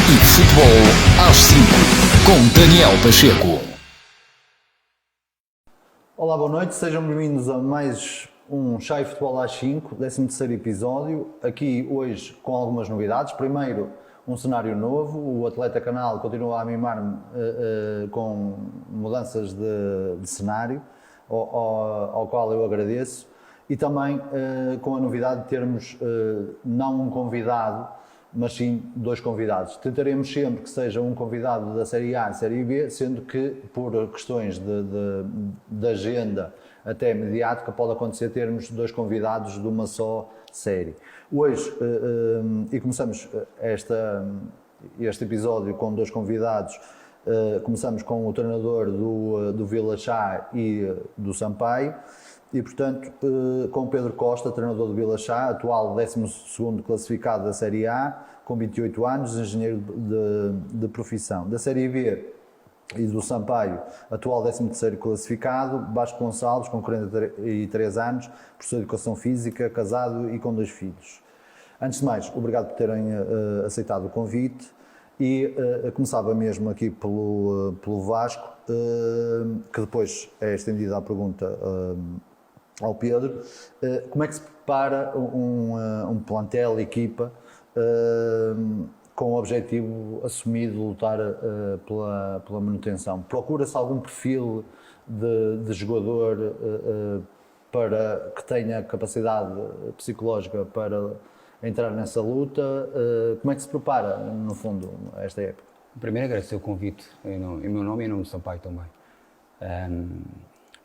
e Futebol às 5, com Daniel Pacheco. Olá, boa noite, sejam bem-vindos a mais um Chá e Futebol às 5, 13º episódio. Aqui hoje com algumas novidades. Primeiro, um cenário novo, o Atleta Canal continua a mimar-me com mudanças de cenário, ao qual eu agradeço. E também com a novidade de termos não um convidado, mas sim dois convidados. Tentaremos sempre que seja um convidado da Série A e Série B, sendo que por questões de agenda até mediática pode acontecer termos dois convidados de uma só série. Hoje, e começamos este episódio com dois convidados, começamos com o treinador do Vila Chá e do Sampaio. E, portanto, com o Pedro Costa, treinador do Vila Chá, atual 12º classificado da Série A, com 28 anos, engenheiro de profissão. Da Série B e do Sampaio, atual 13º classificado, Vasco Gonçalves, com 43 anos, professor de Educação Física, casado e com 2 filhos. Antes de mais, obrigado por terem aceitado o convite e começava mesmo aqui pelo Vasco, que depois é estendida a pergunta ao Pedro. Como é que se prepara um plantel, equipa, com o objetivo assumido de lutar pela manutenção? Procura-se algum perfil de jogador para que tenha capacidade psicológica para entrar nessa luta? Como é que se prepara, no fundo, esta época? Primeiro, agradecer o convite em meu nome e em nome do Sampaio também.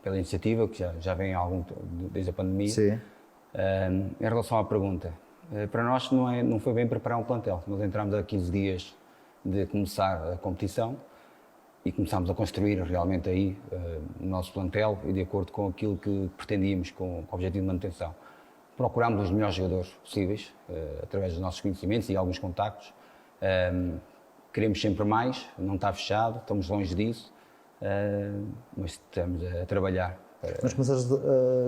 Pela iniciativa, que já vem desde a pandemia. Sim. Em relação à pergunta, para nós não foi bem preparar um plantel. Nós entramos há 15 dias de começar a competição e começámos a construir realmente aí o nosso plantel e de acordo com aquilo que pretendíamos com o objetivo de manutenção. Procurámos os melhores jogadores possíveis, através dos nossos conhecimentos e alguns contactos. Queremos sempre mais, não está fechado, estamos longe disso. Mas estamos a trabalhar. Mas começaste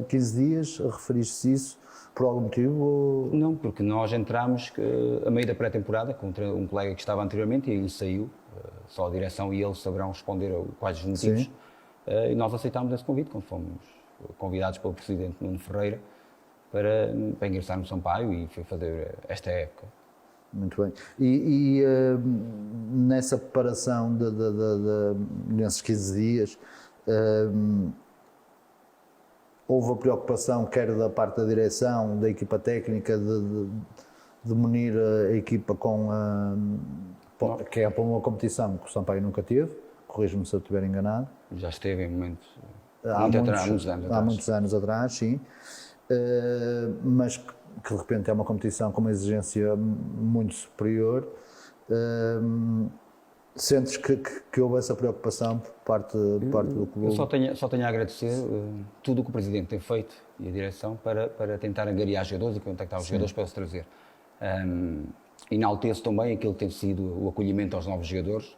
15 dias, referiste-se isso por algum motivo? Ou... Não, porque nós entramos a meio da pré-temporada com um colega que estava anteriormente e ele saiu, só a direção e eles saberão responder quais os motivos. E nós aceitámos esse convite quando fomos convidados pelo presidente Nuno Ferreira para ingressar no Sampaio e fazer esta época. Muito bem. E nessa preparação nesses 15 dias, houve a preocupação, quer da parte da direção, da equipa técnica, de munir a equipa que é para uma competição que o Sampaio nunca teve, corrijo-me se eu estiver enganado. Já esteve em momentos há muitos anos atrás, sim. Mas que de repente é uma competição com uma exigência muito superior. Sentes que houve essa preocupação por parte do clube? Eu só tenho a agradecer tudo o que o Presidente tem feito e a direção para tentar angariar jogadores e contactar os jogadores para se trazer. Enalteço também aquilo que tem sido o acolhimento aos novos jogadores,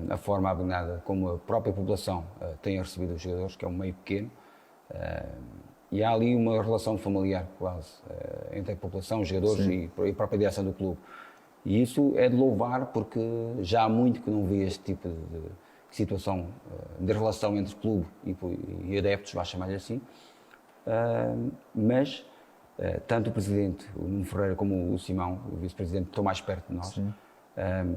a forma abnegada como a própria população tem recebido os jogadores, que é um meio pequeno. E há ali uma relação familiar quase entre a população, os jogadores e a própria direção do clube. E isso é de louvar porque já há muito que não vi este tipo de situação de relação entre clube e adeptos, vá chamar-lhe assim. Mas tanto o Presidente, o Nuno Ferreira, como o Simão, o Vice-Presidente, estão mais perto de nós.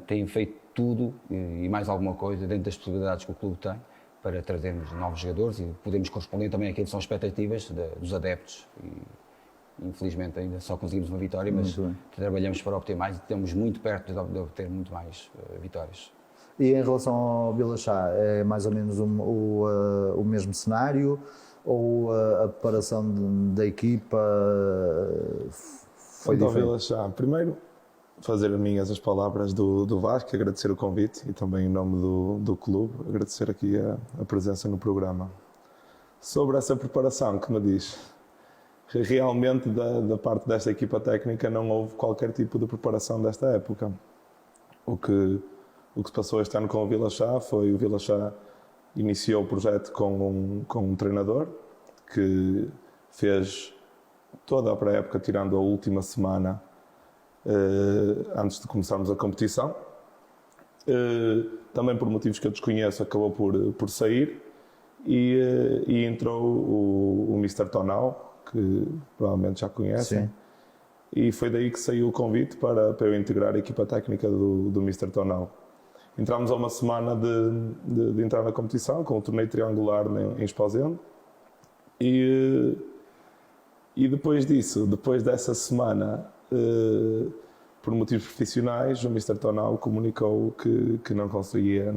Têm feito tudo e mais alguma coisa dentro das possibilidades que o clube tem para trazermos novos jogadores e podemos corresponder também àquilo que são expectativas dos adeptos. E, infelizmente ainda só conseguimos uma vitória, mas trabalhamos para obter mais e estamos muito perto de obter muito mais vitórias. E em relação ao Vila Chá, é mais ou menos o mesmo cenário ou a preparação da equipa foi diferente? Ao Vila Chá, primeiro fazer minhas as palavras do Vasco, agradecer o convite e também em nome do clube, agradecer aqui a presença no programa. Sobre essa preparação que me diz, realmente da parte desta equipa técnica não houve qualquer tipo de preparação desta época. O que se passou este ano com o Vila Chá foi o Vila Chá iniciou o projeto com um treinador que fez toda a pré-época, tirando a última semana antes de começarmos a competição, Também por motivos que eu desconheço, acabou por sair e entrou o Mr. Tonal, que provavelmente já conhecem. Sim. E foi daí que saiu o convite para eu integrar a equipa técnica do Mr. Tonal. Entramos a uma semana de entrar na competição, com o torneio triangular em Esposende. E depois disso, depois dessa semana, por motivos profissionais, o Mr. Tonal comunicou que não conseguia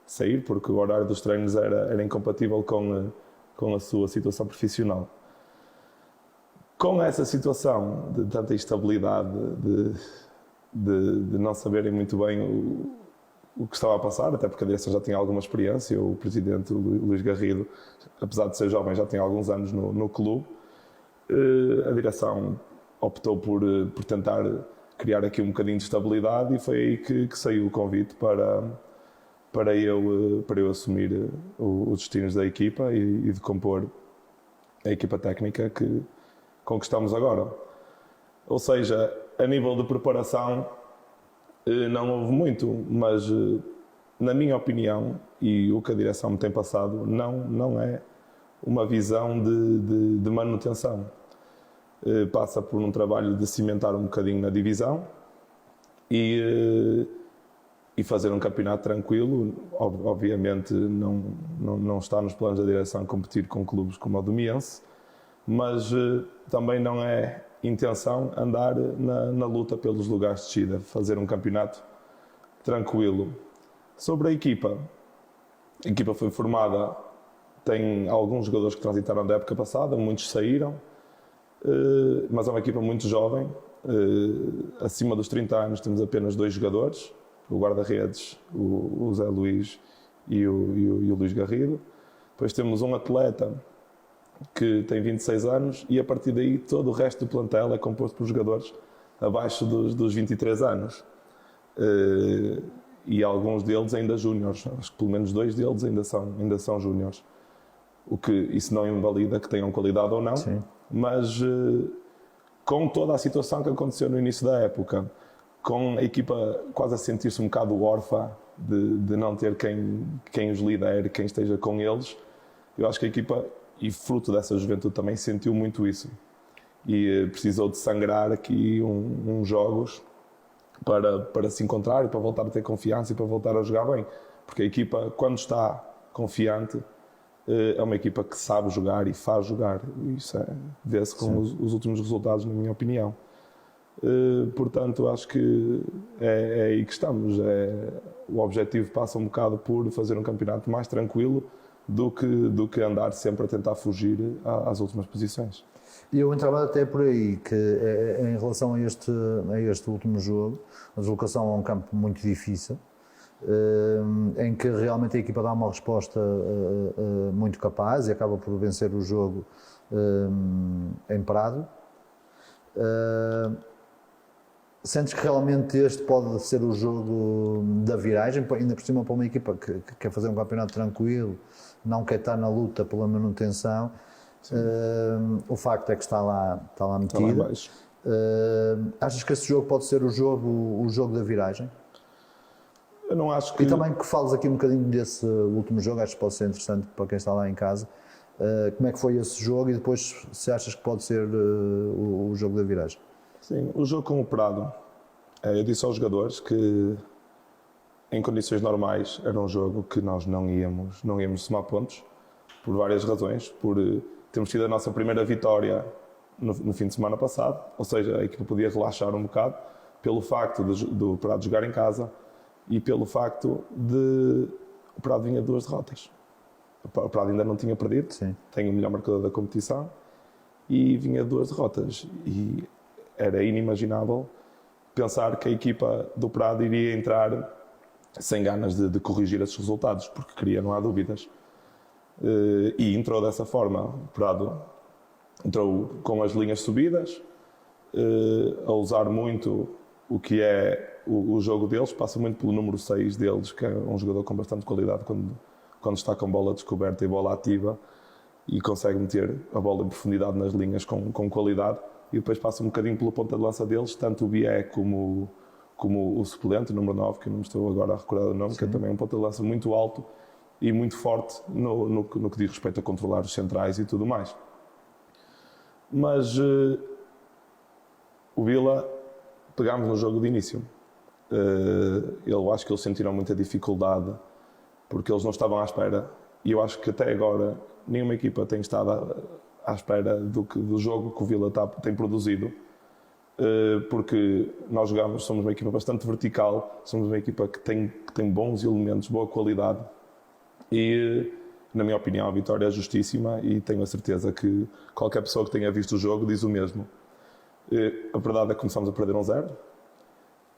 sair, porque o horário dos treinos era incompatível com a sua situação profissional. Com essa situação de tanta instabilidade, de não saberem muito bem o que estava a passar, até porque a direção já tinha alguma experiência, o presidente Luís Garrido, apesar de ser jovem, já tem alguns anos no clube, a direção optou por tentar criar aqui um bocadinho de estabilidade e foi aí que saiu o convite para eu assumir os destinos da equipa e de compor a equipa técnica que conquistamos agora. Ou seja, a nível de preparação não houve muito, mas na minha opinião e o que a direção me tem passado, não é uma visão de manutenção. Passa por um trabalho de cimentar um bocadinho na divisão e fazer um campeonato tranquilo. Obviamente não está nos planos da direção competir com clubes como o do Miense, mas também não é intenção andar na luta pelos lugares de descida, fazer um campeonato tranquilo. Sobre a equipa foi formada, tem alguns jogadores que transitaram da época passada, muitos saíram, mas é uma equipa muito jovem, acima dos 30 anos temos apenas 2 jogadores, o guarda-redes, o Zé Luís e o Luís Garrido. Depois temos um atleta que tem 26 anos e a partir daí todo o resto do plantel é composto por jogadores abaixo dos 23 anos. E alguns deles ainda júniores, acho que pelo menos 2 deles ainda são júniores. O que isso não invalida que tenham qualidade ou não, sim, mas com toda a situação que aconteceu no início da época, com a equipa quase a sentir-se um bocado órfã de não ter quem os lidere, quem esteja com eles, eu acho que a equipa, e fruto dessa juventude também, sentiu muito isso. E precisou de sangrar aqui uns jogos para se encontrar e para voltar a ter confiança e para voltar a jogar bem. Porque a equipa, quando está confiante, é uma equipa que sabe jogar e faz jogar. Isso vê-se com os últimos resultados, na minha opinião. Portanto, acho que é aí que estamos. O objetivo passa um bocado por fazer um campeonato mais tranquilo do que andar sempre a tentar fugir às últimas posições. E eu entrava até por aí, que em relação a este último jogo, a deslocação a um campo muito difícil, em que realmente a equipa dá uma resposta muito capaz e acaba por vencer o jogo em Prado. Sentes que realmente este pode ser o jogo da viragem, ainda por cima para uma equipa que quer fazer um campeonato tranquilo, não quer estar na luta pela manutenção? O facto é que está lá metida. Achas que este jogo pode ser o jogo da viragem? Eu não acho que... E também que fales aqui um bocadinho desse último jogo, acho que pode ser interessante para quem está lá em casa. Como é que foi esse jogo e depois se achas que pode ser o jogo da viragem? Sim, o jogo com o Prado, eu disse aos jogadores que em condições normais era um jogo que nós não íamos somar pontos, por várias razões, por termos tido a nossa primeira vitória no fim de semana passado, ou seja, a equipa podia relaxar um bocado pelo facto do Prado jogar em casa e pelo facto de o Prado vinha de 2 derrotas. O Prado ainda não tinha perdido, sim, tem o melhor marcador da competição e vinha de 2 derrotas. E era inimaginável pensar que a equipa do Prado iria entrar sem ganas de corrigir esses resultados, porque queria, não há dúvidas. E entrou dessa forma. O Prado entrou com as linhas subidas, a usar muito o que é o jogo deles, passa muito pelo número 6 deles, que é um jogador com bastante qualidade quando está com bola descoberta e bola ativa e consegue meter a bola em profundidade nas linhas com qualidade. E depois passa um bocadinho pelo ponta de lança deles, tanto o Bié como como o suplente, número 9, que eu não me estou agora a recordar o nome, que é também um ponta de lança muito alto e muito forte no que diz respeito a controlar os centrais e tudo mais. Mas o Vila, pegámos no jogo de início. Eu acho que eles sentiram muita dificuldade porque eles não estavam à espera, e eu acho que até agora nenhuma equipa tem estado à espera do jogo que o Vila tem produzido, porque nós somos uma equipa bastante vertical, somos uma equipa que tem bons elementos, boa qualidade, e na minha opinião a vitória é justíssima, e tenho a certeza que qualquer pessoa que tenha visto o jogo diz o mesmo. A verdade é que começamos a perder 1-0,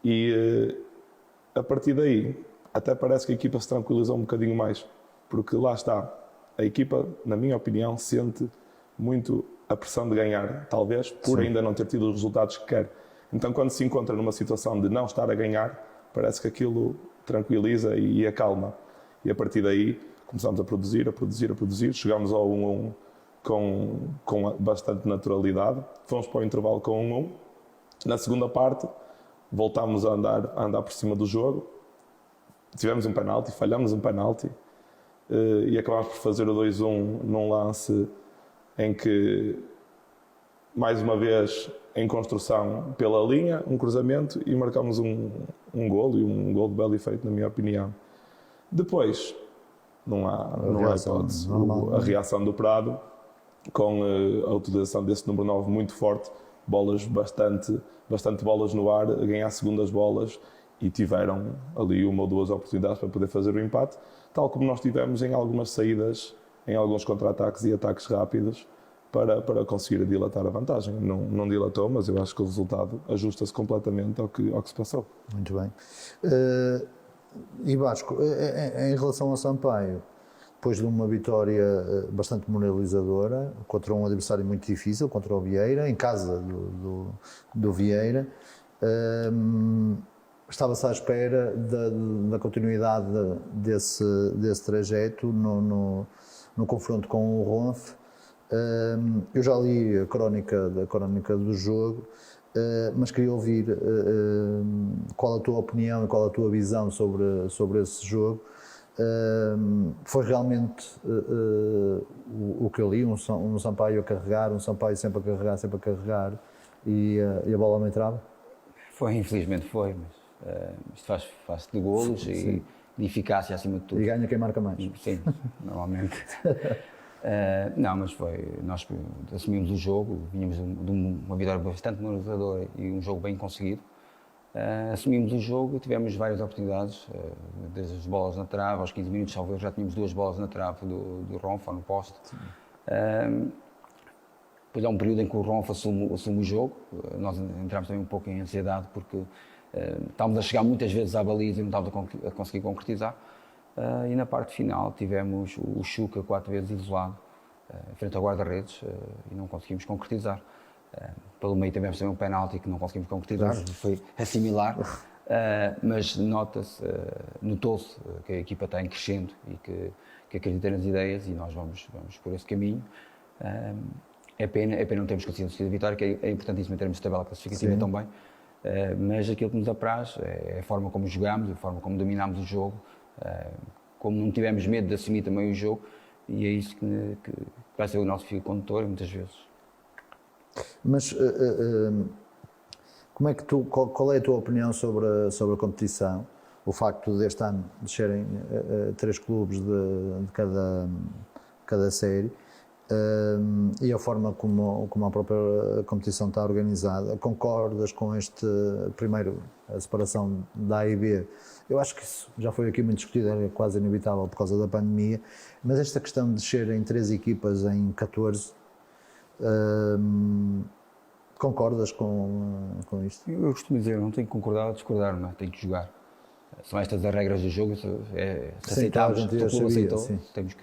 e a partir daí até parece que a equipa se tranquilizou um bocadinho mais, porque lá está, a equipa, na minha opinião, sente muito a pressão de ganhar, talvez por ainda não ter tido os resultados que quer. Então, quando se encontra numa situação de não estar a ganhar, parece que aquilo tranquiliza e acalma. E a partir daí começamos a produzir, chegámos ao 1-1 com bastante naturalidade, fomos para o intervalo com 1-1. Na segunda parte, voltámos a andar por cima do jogo, tivemos um penalti, falhamos um penalti, e acabámos por fazer o 2-1 num lance em que, mais uma vez, em construção pela linha, um cruzamento, e marcámos um golo, e um golo de belo efeito, na minha opinião. Depois, não há hipótese. A reação do Prado, com a utilização desse número 9 muito forte, bolas bastante bolas no ar, a ganhar segundas bolas, e tiveram ali uma ou duas oportunidades para poder fazer o empate, tal como nós tivemos em algumas saídas, em alguns contra-ataques e ataques rápidos, para conseguir dilatar a vantagem. Não dilatou, mas eu acho que o resultado ajusta-se completamente ao que se passou. Muito bem. E Vasco, em relação ao Sampaio, depois de uma vitória bastante moralizadora, contra um adversário muito difícil, contra o Vieira, em casa do Vieira, estava-se à espera da continuidade desse trajeto no confronto com o Ronf. Eu já li a crónica do jogo, mas queria ouvir qual a tua opinião e qual a tua visão sobre esse jogo. Foi realmente o que eu li, um Sampaio a carregar, um Sampaio sempre a carregar e a bola não entrava? Foi, infelizmente foi, mas isto faz de golos e de eficácia acima de tudo. E ganha quem marca mais. Sim, normalmente. Não, mas nós assumimos o jogo, vínhamos de uma vitória bastante moralizadora e um jogo bem conseguido. Assumimos o jogo, tivemos várias oportunidades, desde as bolas na trave, aos 15 minutos, talvez já tínhamos 2 bolas na trave do Ronfa, no poste. Depois há um período em que o Ronfa assume o jogo, nós entramos também um pouco em ansiedade, porque estávamos a chegar muitas vezes à baliza e não estávamos a conseguir concretizar. E na parte final tivemos o Chuca 4 vezes isolado, frente ao guarda-redes, e não conseguimos concretizar. Pelo meio tivemos também um penalti que não conseguimos concretizar, foi assimilar, mas notou-se que a equipa está em crescendo e que acredita nas ideias, e nós vamos por esse caminho. É pena não termos conseguido a vitória, que é importantíssimo em termos de tabela classificativa também, mas aquilo que nos apraz é a forma como jogamos, a forma como dominámos o jogo, como não tivemos medo de assumir também o jogo, e é isso que vai ser o nosso fio condutor muitas vezes. Mas como é que qual é a tua opinião sobre a competição? O facto deste ano descerem 3 clubes de cada série, e a forma como a própria competição está organizada. Concordas com primeiro, a separação da A e B? Eu acho que isso já foi aqui muito discutido, é quase inevitável por causa da pandemia, mas esta questão de descerem 3 equipas em 14, concordas com isto? Eu costumo dizer, não tenho que concordar ou discordar, mas tenho que jogar. São estas as regras do jogo, se aceitarmos, o clube aceitou,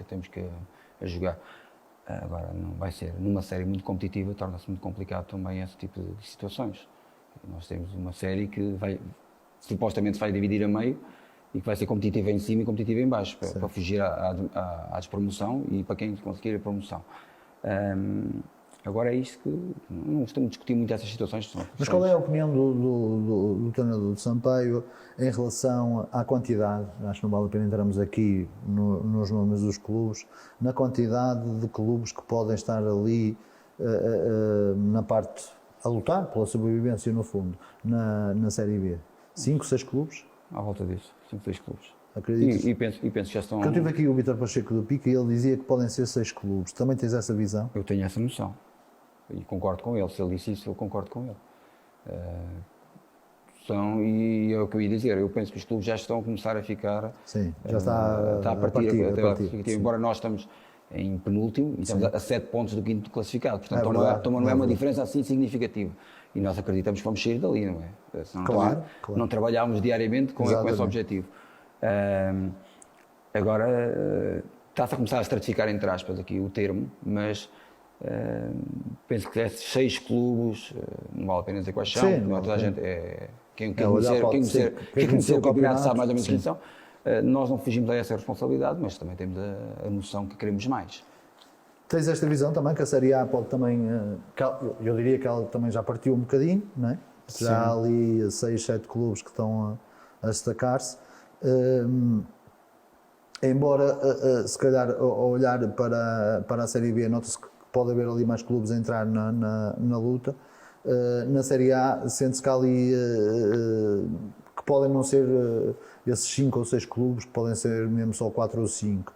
temos que jogar. Agora, não vai ser, numa série muito competitiva, torna-se muito complicado também esse tipo de situações. Nós temos uma série que supostamente se vai dividir a meio e que vai ser competitiva em cima e competitiva em baixo, para fugir à despromoção e para quem conseguir a promoção. Agora é isto que não costumo discutir muito essas situações. Mas qual é a opinião do treinador de Sampaio em relação à quantidade? Acho que não vale a pena entrarmos aqui nos nomes dos clubes, na quantidade de clubes que podem estar ali na parte a lutar pela sobrevivência, no fundo, na Série B. 5, 6 clubes? À volta disso, 5, 6 clubes. Acredito. E penso que já estão... Eu tive aqui o Vítor Pacheco do Pica e ele dizia que podem ser 6 clubes. Também tens essa visão? Eu tenho essa noção. E concordo com ele. Se ele disse isso, eu concordo com ele. E é o que eu ia dizer. Eu penso que os clubes já estão a começar a ficar... Sim, já está a partir. sim. Embora nós estamos em penúltimo e estamos a 7 pontos do quinto classificado. Portanto, não é uma diferença assim significativa. E nós acreditamos que vamos sair dali, não é? Senão Claro. Não trabalhámos diariamente com esse objetivo. Agora, está-se a começar a estratificar, entre aspas, aqui o termo, mas penso que 6 clubes, não vale a pena dizer quais são, Sim, não é toda a gente. Quem conhecer o campeonato sabe mais ou menos quem são. Nós não fugimos a essa responsabilidade, mas também temos a noção que queremos mais. Tens esta visão também que a Série A pode também, eu diria que ela também já partiu um bocadinho, não é? Já há ali 6, 7 clubes que estão a destacar-se. Embora, se calhar, ao olhar para a Série B, nota-se que pode haver ali mais clubes a entrar na luta. Na Série A, sente-se que há ali que podem não ser esses 5 ou 6 clubes, que podem ser mesmo só 4 ou 5.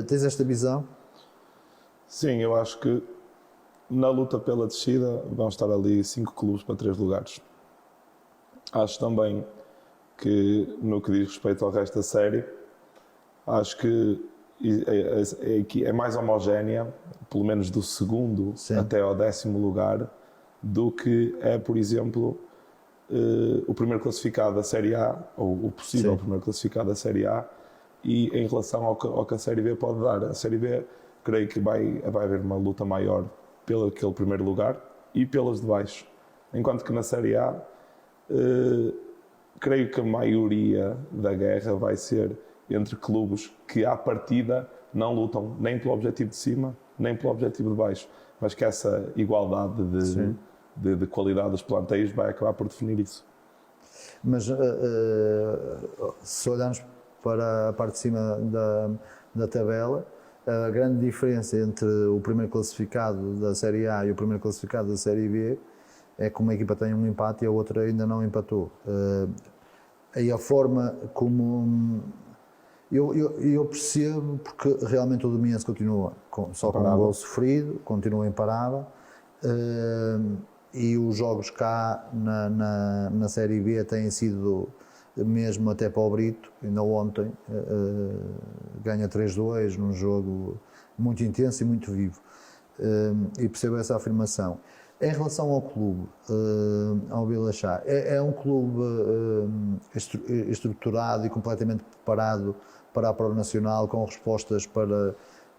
Tens esta visão? Sim, eu acho que na luta pela descida vão estar ali 5 clubes para 3 lugares. Acho também que, no que diz respeito ao resto da série, acho que é mais homogénea, pelo menos do segundo até ao 10º lugar, do que é, por exemplo, o primeiro classificado da Série A, ou o possível primeiro classificado da Série A, e em relação ao que a Série B pode dar. A Série B, creio que vai haver uma luta maior pelo aquele primeiro lugar e pelas de baixo. Enquanto que na Série A, creio que a maioria da guerra vai ser entre clubes que, à partida, não lutam nem pelo objetivo de cima, nem pelo objetivo de baixo, mas que essa igualdade de qualidade dos planteios vai acabar por definir isso. Mas se olharmos para a parte de cima da tabela, a grande diferença entre o primeiro classificado da Série A e o primeiro classificado da Série B é que uma equipa tem um empate e a outra ainda não empatou. Aí a forma como... Eu percebo, porque realmente o Domiense continua só com um gol sofrido, continua imparável, e os jogos cá na Série B têm sido mesmo até para o Brito. Ainda ontem ganha 3-2 num jogo muito intenso e muito vivo, e percebo essa afirmação. Em relação ao clube, ao Vila Chá, é um clube estruturado e completamente preparado para a prova nacional, com respostas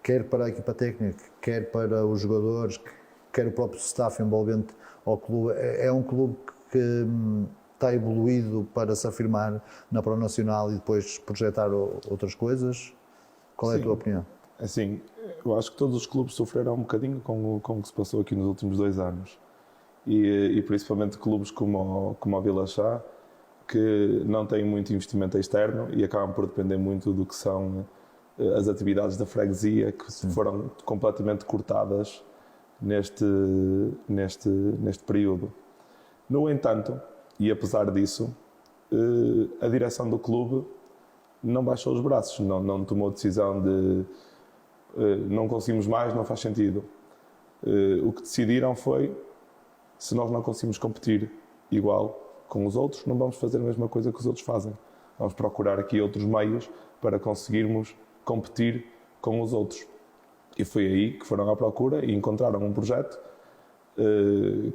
quer para a equipa técnica, quer para os jogadores, quer o próprio staff envolvente ao clube. É um clube que está evoluído para se afirmar na prova nacional e depois projetar outras coisas. Qual é a tua opinião? Assim, eu acho que todos os clubes sofreram um bocadinho com o que se passou aqui nos últimos 2 anos. E principalmente clubes como o Vila Chá, que não têm muito investimento externo e acabam por depender muito do que são as atividades da freguesia, que foram completamente cortadas neste período. No entanto, e apesar disso, a direção do clube não baixou os braços, não tomou decisão de não conseguimos mais, não faz sentido. O que decidiram foi, se nós não conseguimos competir igual com os outros, não vamos fazer a mesma coisa que os outros fazem. Vamos procurar aqui outros meios para conseguirmos competir com os outros. E foi aí que foram à procura e encontraram um projeto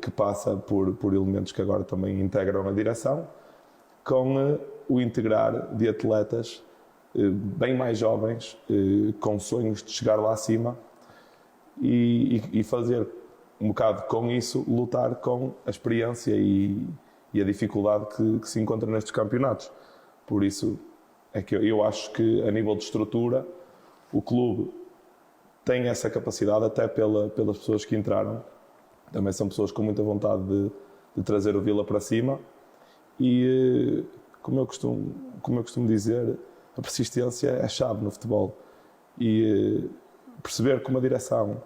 que passa por elementos que agora também integram a direção, com o integrar de atletas bem mais jovens, com sonhos de chegar lá acima e fazer um bocado com isso, lutar com a experiência e a dificuldade que se encontra nestes campeonatos. Por isso é que eu acho que, a nível de estrutura, o clube tem essa capacidade, até pelas pessoas que entraram, Também são pessoas com muita vontade de trazer o Vila para cima e, como eu costumo dizer, a persistência é a chave no futebol. E perceber que uma direção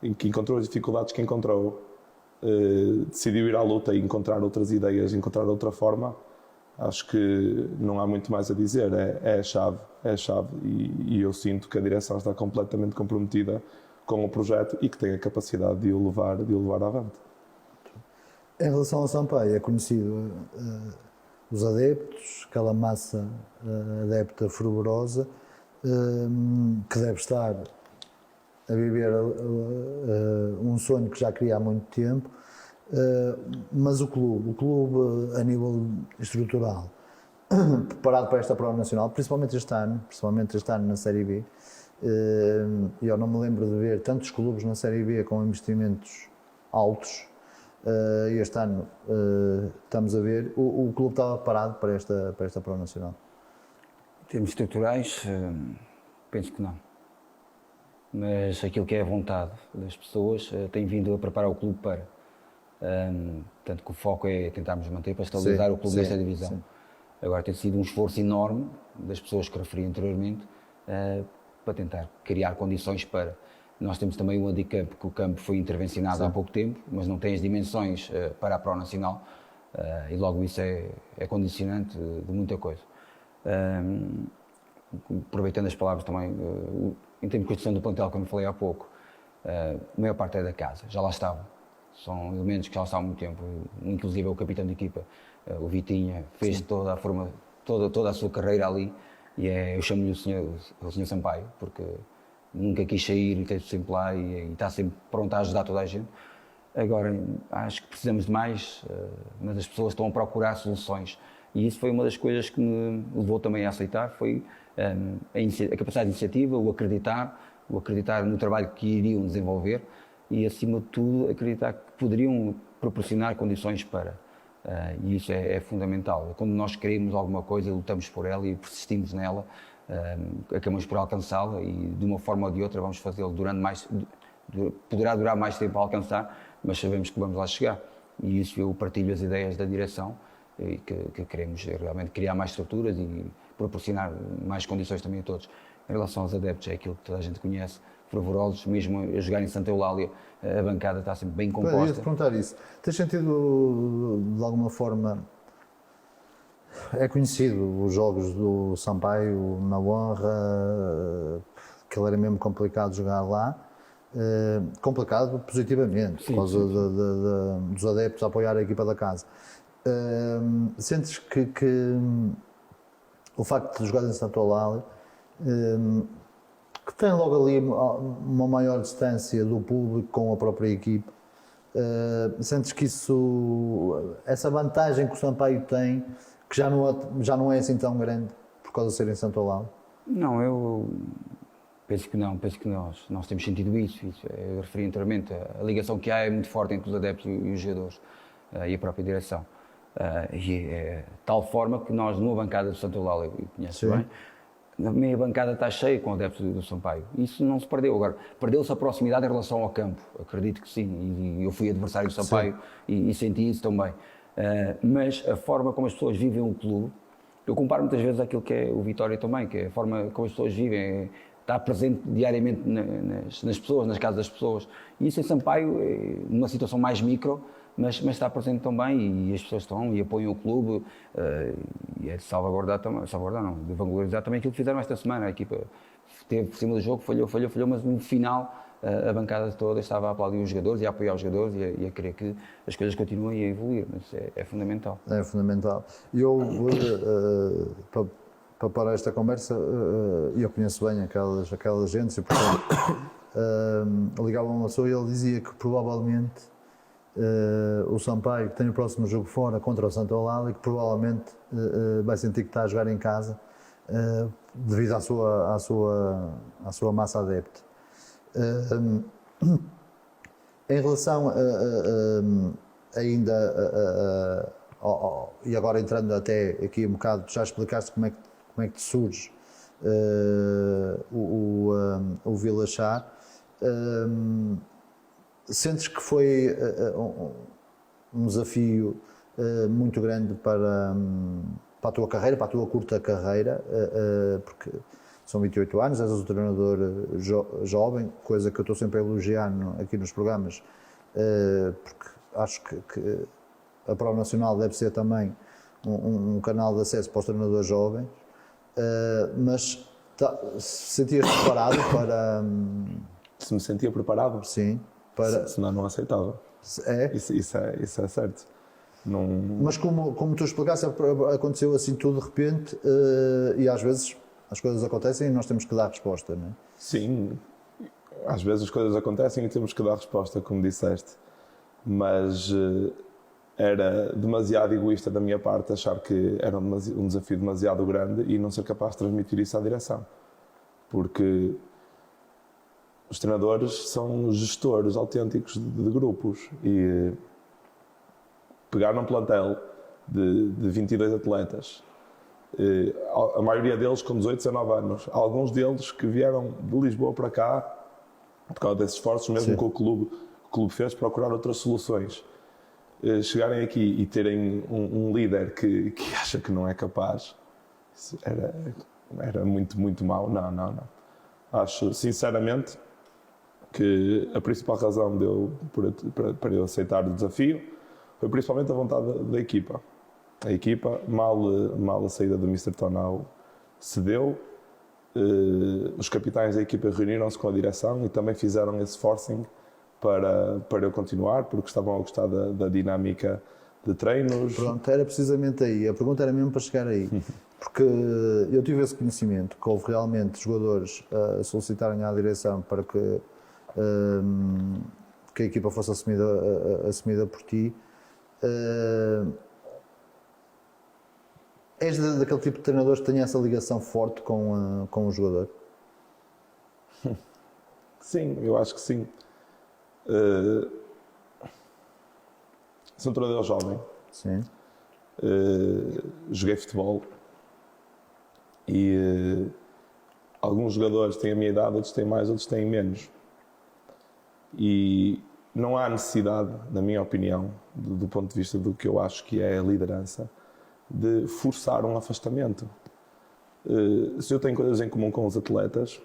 em que encontrou as dificuldades que encontrou, decidiu ir à luta e encontrar outras ideias, encontrar outra forma, acho que não há muito mais a dizer, é a chave e eu sinto que a direção está completamente comprometida com o projeto e que tem a capacidade de o levar avante. Em relação ao Sampaio, é conhecido os adeptos, aquela massa adepta fervorosa, que deve estar a viver um sonho que já queria há muito tempo, mas o clube a nível estrutural, preparado para esta prova nacional, principalmente este ano na Série B, eu não me lembro de ver tantos clubes na Série B com investimentos altos. Este ano estamos a ver, o clube estava parado para esta prova nacional. Em termos estruturais, penso que não. Mas aquilo que é a vontade das pessoas tem vindo a preparar o clube para. Tanto que o foco é tentarmos manter para estabilizar o clube nesta divisão. Sim. Agora tem sido um esforço enorme das pessoas que referi anteriormente para tentar criar condições para. Nós temos também um handicap que o campo foi intervencionado há pouco tempo, mas não tem as dimensões para a Pro Nacional e logo isso é condicionante de muita coisa. Aproveitando as palavras também, em termos de construção do plantel, como falei há pouco, a maior parte é da casa, já lá estavam. São elementos que já lá estavam há muito tempo, inclusive o capitão de equipa, o Vitinha, fez toda a sua carreira ali e eu chamo-lhe o senhor Sampaio, porque nunca quis sair e esteve sempre lá e está sempre pronto a ajudar toda a gente. Agora, acho que precisamos de mais, mas as pessoas estão a procurar soluções. E isso foi uma das coisas que me levou também a aceitar, foi a capacidade de iniciativa, o acreditar no trabalho que iriam desenvolver e, acima de tudo, acreditar que poderiam proporcionar condições para. E isso é fundamental. Quando nós queremos alguma coisa, lutamos por ela e persistimos nela, acabamos por alcançá-la e, de uma forma ou de outra, vamos fazê-lo poderá durar mais tempo a alcançar, mas sabemos que vamos lá chegar. E isso eu partilho as ideias da direção e que queremos realmente criar mais estruturas e proporcionar mais condições também a todos. Em relação aos adeptos, é aquilo que toda a gente conhece, fervorosos, mesmo a jogar em Santa Eulália, a bancada está sempre bem composta. Eu ia-te perguntar isso. Tens sentido, de alguma forma, é conhecido os jogos do Sampaio na Honra, que ele era mesmo complicado jogar lá, complicado positivamente, por causa dos adeptos a apoiar a equipa da casa. Sentes que o facto de jogar em Santa Eulália, que tem logo ali uma maior distância do público com a própria equipa, sentes que essa vantagem que o Sampaio tem, que já não é assim tão grande por causa de ser em Santa Eulália? Não, eu penso que não, penso que nós temos sentido isso. Eu referi anteriormente, a ligação que há é muito forte entre os adeptos e os jogadores e a própria direção. E é tal forma que nós, numa bancada do Santa Eulália, conheces bem, a meia bancada está cheia com adeptos do Sampaio. Isso não se perdeu. Agora, perdeu-se a proximidade em relação ao campo. Acredito que sim. E eu fui adversário do Sampaio e senti isso também. Mas a forma como as pessoas vivem o clube, eu comparo muitas vezes àquilo que é o Vitória também, que é a forma como as pessoas vivem, está presente diariamente nas pessoas, nas casas das pessoas. E isso em Sampaio, numa situação mais micro, mas está presente também e as pessoas estão e apoiam o clube e é de salvaguardar não, de vanglorializar também aquilo que fizeram esta semana. A equipa esteve por cima do jogo, falhou, mas no final a bancada toda estava a aplaudir os jogadores e a apoiar os jogadores e a querer que as coisas continuem a evoluir, mas é fundamental. É fundamental. E eu, para parar esta conversa, eu conheço bem aquelas gentes e, portanto, ligava uma pessoa e ele dizia que provavelmente o Sampaio, que tem o próximo jogo fora contra o Santa Eulália, que provavelmente vai sentir que está a jogar em casa devido à sua massa adepta. Em relação ainda e agora entrando até aqui um bocado, já explicaste como é que te surge o Vila Char. Sentes que foi um desafio muito grande para a tua carreira, para a tua curta carreira, porque são 28 anos, és um treinador jovem, coisa que eu estou sempre a elogiar aqui nos programas, porque acho que a Prova Nacional deve ser também um canal de acesso para os treinadores jovens, mas sentias-te preparado para... Se me sentia preparado? Sim. Para... Senão não aceitava. É? Isso é certo. Não... Mas como tu explicaste, aconteceu assim tudo de repente, e às vezes as coisas acontecem e nós temos que dar resposta, não é? Sim, às vezes as coisas acontecem e temos que dar resposta, como disseste. Mas era demasiado egoísta da minha parte achar que era um desafio demasiado grande e não ser capaz de transmitir isso à direção. Porque os treinadores são gestores autênticos de grupos e pegar num plantel de 22 atletas, a maioria deles com 18, 19 anos, alguns deles que vieram de Lisboa para cá por causa desses esforços, mesmo que o clube fez, procurar outras soluções. Chegarem aqui e terem um líder que acha que não é capaz, isso era muito, muito mau. Não. Acho, sinceramente, que a principal razão para eu aceitar o desafio foi principalmente a vontade da equipa. A equipa, mal a saída do Mr. Tonal se deu, os capitães da equipa reuniram-se com a direção e também fizeram esse forcing para eu continuar, porque estavam a gostar da dinâmica de treinos. Pronto, era precisamente aí. A pergunta era mesmo para chegar aí. Porque eu tive esse conhecimento, que houve realmente jogadores a solicitarem à direção para que a equipa fosse assumida por ti. És daquele tipo de treinadores que tem essa ligação forte com o jogador? Sim, eu acho que sim. Sou um treinador jovem. Sim. Joguei futebol e alguns jogadores têm a minha idade, outros têm mais, outros têm menos. E não há necessidade, na minha opinião, do ponto de vista do que eu acho que é a liderança, de forçar um afastamento. Se eu tenho coisas em comum com os atletas,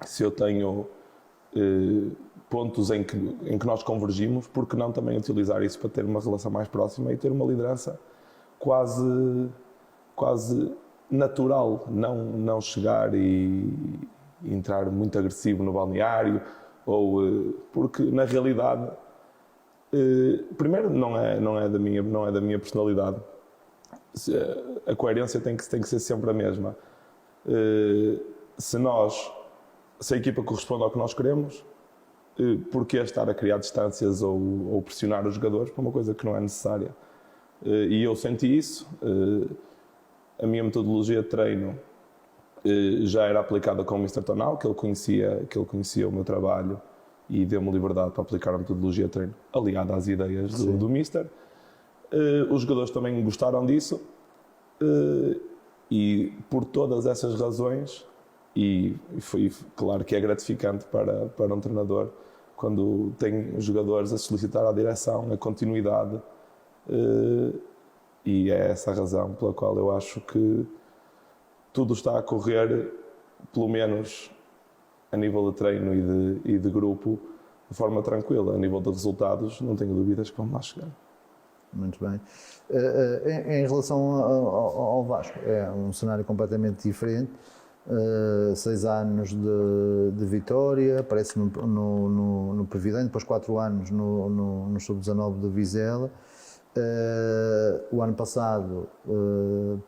se eu tenho pontos em que nós convergimos, por que não também utilizar isso para ter uma relação mais próxima e ter uma liderança quase natural, não chegar e entrar muito agressivo no balneário, porque na realidade, primeiro não é da minha personalidade. A coerência tem que ser sempre a mesma. Se a equipa corresponde ao que nós queremos, por que estar a criar distâncias ou pressionar os jogadores para uma coisa que não é necessária? E eu senti isso. A minha metodologia de treino já era aplicada com o Mr. Tonal, que ele conhecia o meu trabalho e deu-me liberdade para aplicar a metodologia de treino aliada às ideias do Mr. Os jogadores também gostaram disso e por todas essas razões, e foi claro que é gratificante para um treinador quando tem jogadores a solicitar à direção a continuidade, e é essa a razão pela qual eu acho que tudo está a correr, pelo menos a nível de treino e de grupo, de forma tranquila. A nível de resultados, não tenho dúvidas que vamos lá chegar. Muito bem. Em relação ao Vasco, é um cenário completamente diferente. 6 anos de vitória, aparece no Pavidém, depois 4 anos no Sub-19 de Vizela. O ano passado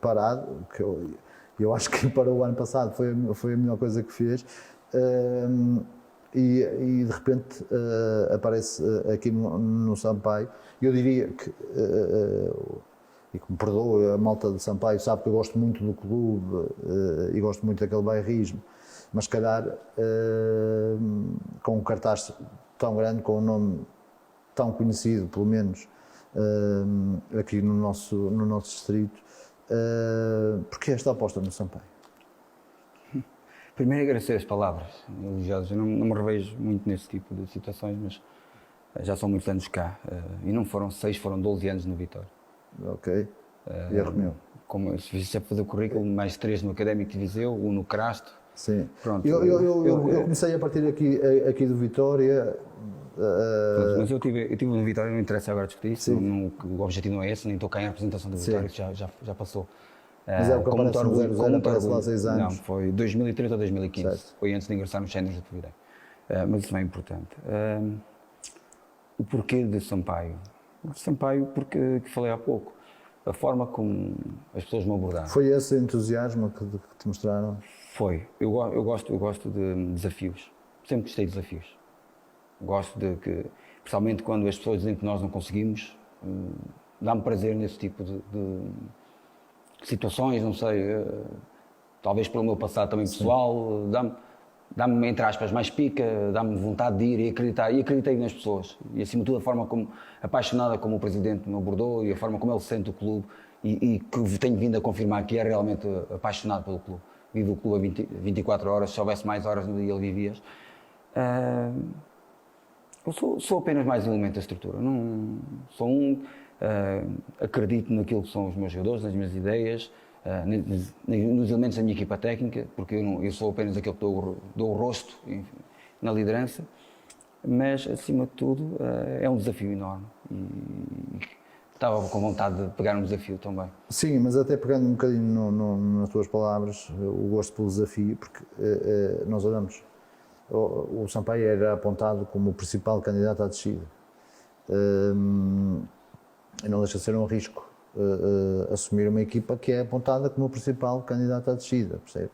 parado, que eu acho que para o ano passado foi a melhor coisa que fez. E de repente aparece aqui no Sampaio. Eu diria que, e que me perdoe a malta de Sampaio, sabe que eu gosto muito do clube e gosto muito daquele bairrismo, mas se calhar com um cartaz tão grande, com um nome tão conhecido, pelo menos aqui no nosso distrito, porque esta aposta no Sampaio? Primeiro agradecer as palavras elogiosas. Eu não me revejo muito nesse tipo de situações, mas Já são muitos anos cá. E não foram 6, foram 12 anos no Vitória. Ok. Erro meu. Como se visse a fazer o currículo, mais 3 no Académico de Viseu, 1 no Crasto. Sim. Pronto. Eu comecei a partir aqui do Vitória. Pronto, mas eu tive no Vitória, não interessa agora discutir isso, o objetivo não é esse, nem estou cá em representação do Vitória, que já passou. Mas é o que aparece no 0-0, aparece lá há 6 anos. Não, foi 2013 ou 2015, certo. Foi antes de ingressar nos Séniores do Covilhã. Mas isso não é importante. O porquê de Sampaio? Sampaio, porque que falei há pouco, a forma como as pessoas me abordaram. Foi esse entusiasmo que te mostraram? Foi. Eu gosto de desafios, sempre gostei de desafios. Gosto de que, principalmente quando as pessoas dizem que nós não conseguimos, dá-me prazer nesse tipo de situações, não sei, talvez pelo meu passado também pessoal, dá-me, entre aspas, mais pica, dá-me vontade de ir e acreditar. E acreditei nas pessoas. E acima de tudo a forma apaixonada como o Presidente me abordou e a forma como ele sente o clube e que tenho vindo a confirmar que é realmente apaixonado pelo clube. Vive o clube a 24 horas, se houvesse mais horas no dia ele vivia. Eu sou apenas mais um elemento da estrutura, não sou acredito naquilo que são os meus jogadores, nas minhas ideias, nos elementos da minha equipa técnica, porque eu sou apenas aquele que dou o rosto na liderança, mas acima de tudo é um desafio enorme e estava com vontade de pegar um desafio também. Sim, mas até pegando um bocadinho nas tuas palavras, o gosto pelo desafio, porque nós olhamos. O Sampaio era apontado como o principal candidato à descida. E não deixa de ser um risco assumir uma equipa que é apontada como o principal candidato à descida. Percebe?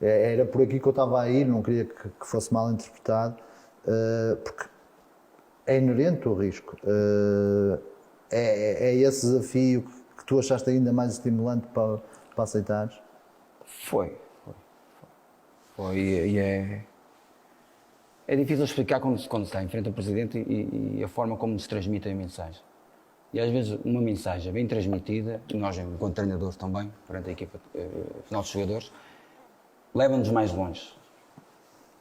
Era por aqui que eu estava a ir, não queria que fosse mal interpretado, porque é inerente o risco. É esse desafio que tu achaste ainda mais estimulante para aceitares? Foi. E é difícil explicar quando se está em frente ao Presidente e a forma como se transmite a mensagem. E às vezes uma mensagem bem transmitida, e nós enquanto treinadores também, perante a equipa, os nossos jogadores, leva-nos mais longe.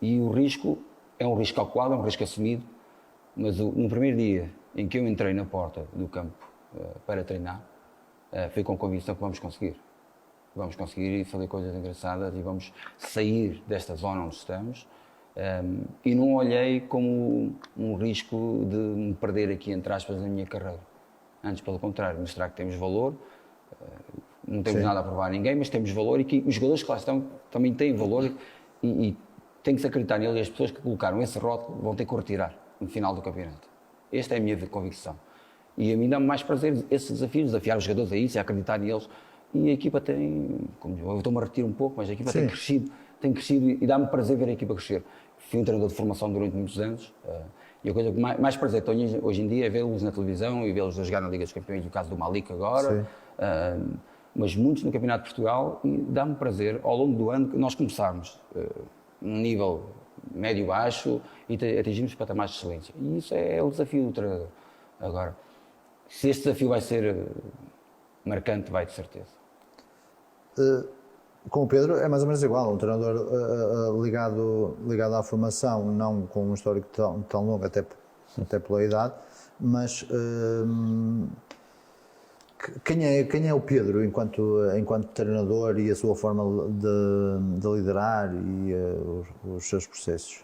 E o risco é um risco calculado, é um risco assumido, mas no primeiro dia em que eu entrei na porta do campo para treinar, foi com a convicção que vamos conseguir. Vamos conseguir fazer coisas engraçadas e vamos sair desta zona onde estamos. E não olhei como um risco de me perder aqui, entre aspas, na minha carreira. Antes, pelo contrário, mostrar que temos valor, não temos nada a provar a ninguém, mas temos valor e que os jogadores que lá estão também têm valor e tem que se acreditar neles e as pessoas que colocaram esse rótulo vão ter que o retirar no final do campeonato. Esta é a minha convicção. E a mim dá-me mais prazer esse desafio, desafiar os jogadores a isso, a acreditar neles. E a equipa tem, como eu estou-me a repetir um pouco, mas a equipa tem crescido e dá-me prazer ver a equipa crescer. Fui um treinador de formação durante muitos anos e a coisa que mais prazer tenho hoje em dia é vê-los na televisão e vê-los a jogar na Liga dos Campeões, no caso do Malik agora, mas muitos no Campeonato de Portugal, e dá-me prazer ao longo do ano que nós começarmos num nível médio-baixo e atingirmos patamares de excelência. E isso é o desafio do treinador. Agora, se este desafio vai ser marcante, vai de certeza. Com o Pedro é mais ou menos igual, um treinador ligado à formação, não com um histórico tão longo, até pela idade, mas quem é o Pedro enquanto treinador e a sua forma de liderar e os seus processos?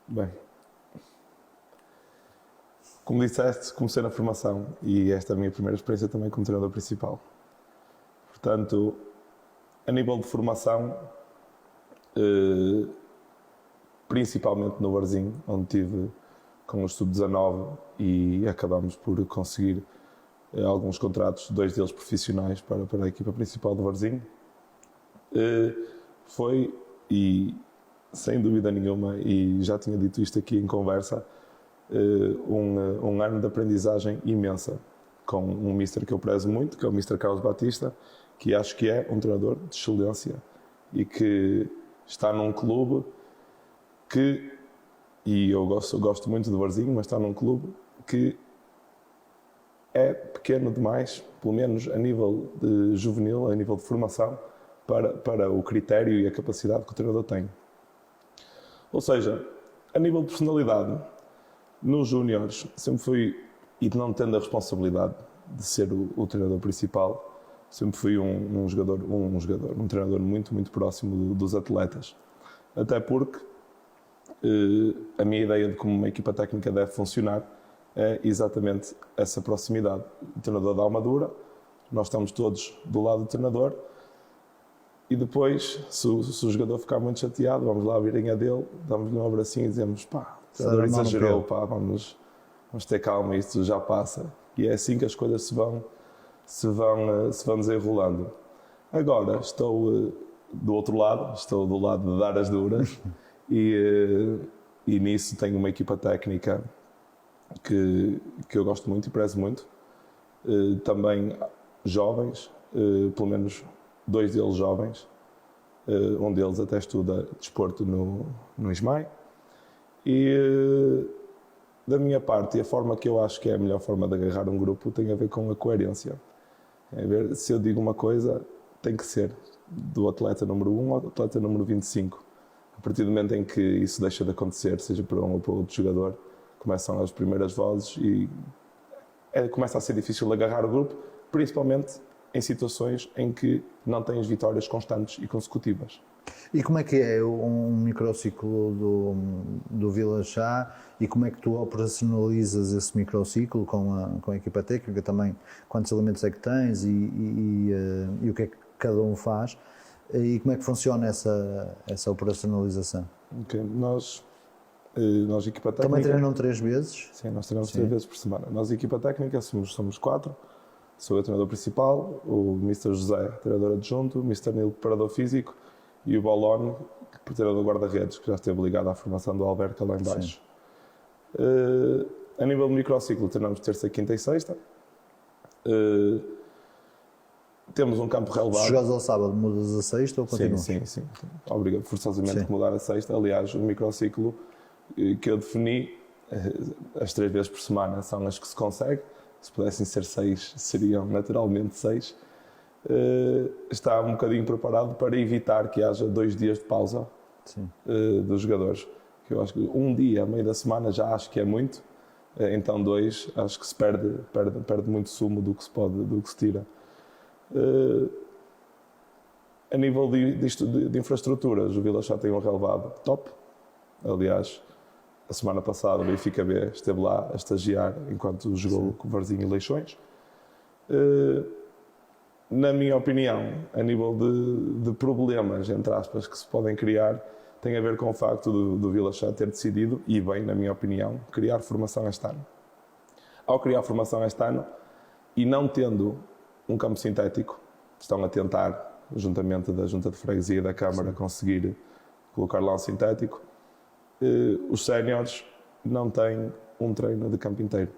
Bem, como disseste, comecei na formação e esta é a minha primeira experiência também como treinador principal. Portanto, a nível de formação, principalmente no Varzim, onde estive com os sub-19 e acabamos por conseguir alguns contratos, 2 deles profissionais para a equipa principal do Varzim, foi, e sem dúvida nenhuma, e já tinha dito isto aqui em conversa, um ano de aprendizagem imensa, com um mister que eu prezo muito, que é o Mr. Carlos Batista, que acho que é um treinador de excelência e que está num clube que, e eu gosto muito do Varzim, mas está num clube que é pequeno demais, pelo menos a nível de juvenil, a nível de formação, para o critério e a capacidade que o treinador tem. Ou seja, a nível de personalidade, Nos júniores, sempre fui, e não tendo a responsabilidade de ser o treinador principal, sempre fui um treinador muito, muito próximo dos atletas. Até porque a minha ideia de como uma equipa técnica deve funcionar é exatamente essa proximidade. O treinador dá uma dura, nós estamos todos do lado do treinador e depois, se o jogador ficar muito chateado, vamos lá à virinha dele, damos-lhe um abracinho e dizemos: pá, o treinador exagerou, pá, vamos ter calma, isto já passa. E é assim que as coisas se vão desenrolando. Agora estou do outro lado, estou do lado de dar as duras e nisso tenho uma equipa técnica que eu gosto muito e prezo muito. Também jovens, pelo menos 2 deles jovens, um deles até estuda desporto no ISMAI. E da minha parte, e a forma que eu acho que é a melhor forma de agarrar um grupo tem a ver com a coerência. É ver, se eu digo uma coisa, tem que ser do atleta número 1 ao atleta número 25. A partir do momento em que isso deixa de acontecer, seja para um ou para outro jogador, começam as primeiras vozes e começa a ser difícil agarrar o grupo, principalmente em situações em que não tens vitórias constantes e consecutivas. E como é que é um microciclo do Vila Chá e como é que tu operacionalizas esse microciclo com a equipa técnica também? Quantos elementos é que tens e o que é que cada um faz? E como é que funciona essa operacionalização? Okay. Nós, equipa técnica... Também treinam 3 vezes? Sim, nós treinamos 3 vezes por semana. Nós, equipa técnica, somos 4. Sou o treinador principal, o Mr. José, treinador adjunto, o Mr. Nilo, preparador físico, e o Bolone, treinador guarda-redes, que já esteve ligado à formação do Alberca lá em baixo. A nível do microciclo, treinamos terça, quinta e sexta. Temos um campo relevado. Se jogas ao sábado, mudas a sexta ou continuas? Sim. Obrigado forçosamente a mudar a sexta. Aliás, o microciclo que eu defini, as 3 vezes por semana são as que se consegue. Se pudessem ser 6, seriam naturalmente 6. Está um bocadinho preparado para evitar que haja 2 dias de pausa dos jogadores. Que eu acho que um dia, a meio da semana, já acho que é muito. Então 2, acho que se perde muito sumo do que se tira. A nível de infraestruturas, o Vila Chá tem um relevado top. Aliás, a semana passada o Benfica B esteve lá a estagiar enquanto jogou com o Varzim e Leixões. Na minha opinião, a nível de problemas, entre aspas, que se podem criar, tem a ver com o facto do Vila Chá ter decidido, e bem, na minha opinião, criar formação este ano. Ao criar formação este ano, e não tendo um campo sintético, estão a tentar, juntamente da Junta de Freguesia e da Câmara, conseguir colocar lá um sintético. Os séniores não têm um treino de campo inteiro.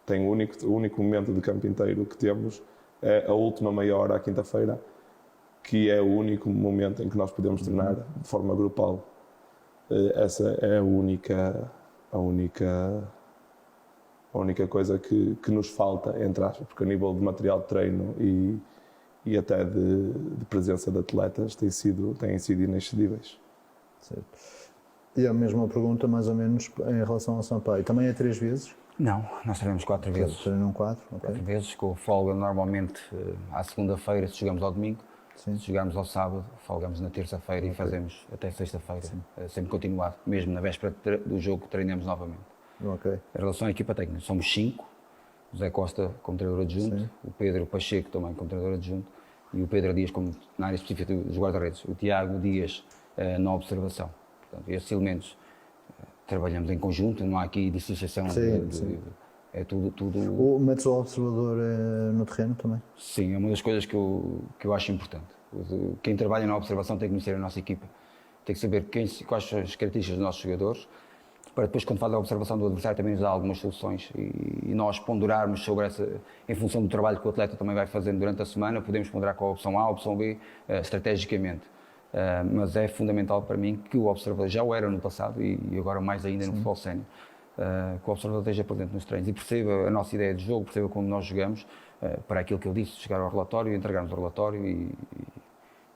Tem o único momento de campo inteiro que temos é a última meia hora à quinta-feira, que é o único momento em que nós podemos treinar de forma grupal. Essa é a única coisa que nos falta, entre aspas, porque a nível de material de treino e até de presença de atletas têm sido inexcedíveis. Certo. E a mesma pergunta, mais ou menos, em relação ao Sampaio. Também é 3 vezes? Não, nós treinamos 4 vezes. Treinam 4? Ok. 4 vezes, com folga normalmente à segunda-feira, se jogamos ao domingo. Sim. Se jogarmos ao sábado, folgamos na terça-feira e fazemos até sexta-feira, sempre continuado. Mesmo na véspera do jogo, treinamos novamente. Ok. Em relação à equipa técnica, somos 5. O Zé Costa como treinador adjunto, o Pedro Pacheco também como treinador adjunto e o Pedro Dias como na área específica dos guarda-redes. O Tiago Dias na observação. Portanto, estes elementos trabalhamos em conjunto, não há aqui dissociação. É tudo... Metes o observador no terreno também? Sim, é uma das coisas que eu acho importante. Quem trabalha na observação tem que conhecer a nossa equipa, tem que saber quais são as características dos nossos jogadores, para depois, quando faz a observação do adversário, também nos dar algumas soluções e nós ponderarmos sobre essa, em função do trabalho que o atleta também vai fazendo durante a semana, podemos ponderar com a opção A, a opção B, estrategicamente. Mas é fundamental para mim que o observador, já o era no passado e agora mais ainda no futebol sénior, que o observador esteja presente nos treinos e perceba a nossa ideia de jogo, perceba como nós jogamos, para aquilo que eu disse, chegar ao relatório, entregarmos o relatório